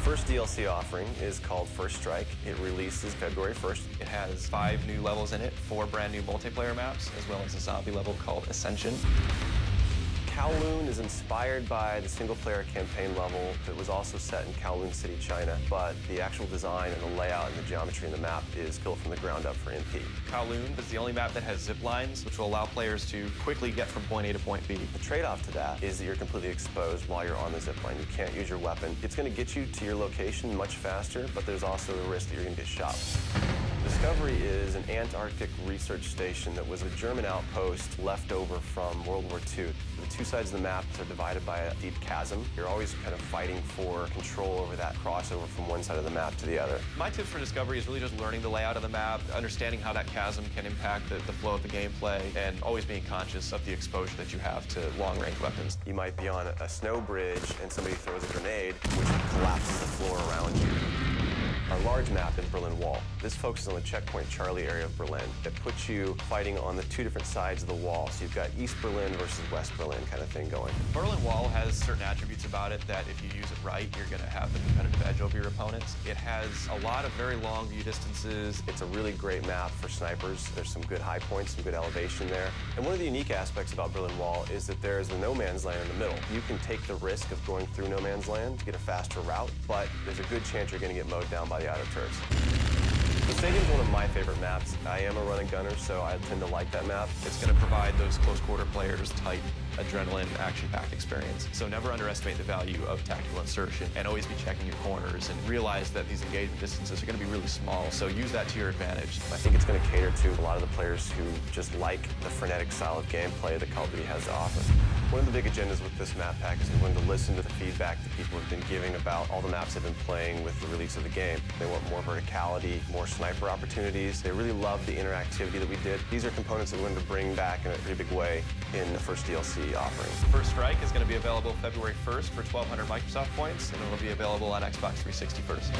First DLC offering is called First Strike. It releases February 1st. It has 5 new levels in it, 4 brand new multiplayer maps, as well as a zombie level called Ascension. Kowloon is inspired by the single-player campaign level that was also set in Kowloon City, China, but the actual design and the layout and the geometry in the map is built from the ground up for MP. Kowloon is the only map that has zip lines, which will allow players to quickly get from point A to point B. The trade-off to that is that you're completely exposed while you're on the zip line. You can't use your weapon. It's going to get you to your location much faster, but there's also the risk that you're going to get shot. Discovery is an Antarctic research station that was a German outpost left over from World War II. The two sides of the map are divided by a deep chasm. You're always kind of fighting for control over that crossover from one side of the map to the other. My tip for Discovery is really just learning the layout of the map, understanding how that chasm can impact the flow of the gameplay, and always being conscious of the exposure that you have to long-range weapons. You might be on a snow bridge and somebody throws a grenade, which collapses the floor around you. Our large map is Berlin Wall. This focuses on the checkpoint Charlie area of Berlin. It puts you fighting on the 2 different sides of the wall. So you've got East Berlin versus West Berlin kind of thing going. Berlin Wall has certain attributes about it that if you use it right, you're going to have the competitive edge over your opponents. It has a lot of very long view distances. It's a really great map for snipers. There's some good high points, some good elevation there. And one of the unique aspects about Berlin Wall is that there's the no man's land in the middle. You can take the risk of going through no man's land to get a faster route, but there's a good chance you're going to get mowed down by the outer turrets. The stadium's one of my favorite maps. I am a running gunner, so I tend to like that map. It's going to provide those close quarter players tight adrenaline, action-packed experience. So never underestimate the value of tactical insertion, and always be checking your corners and realize that these engagement distances are going to be really small, so use that to your advantage. I think it's going to cater to a lot of the players who just like the frenetic style of gameplay that Call of Duty has to offer. One of the big agendas with this map pack is we wanted to listen to the feedback that people have been giving about all the maps they've been playing with the release of the game. They want more verticality, more sniper opportunities. They really love the interactivity that we did. These are components that we wanted to bring back in a pretty big way in the first DLC offering. First Strike is going to be available February 1st for 1,200 Microsoft points, and it'll be available on Xbox 360 first.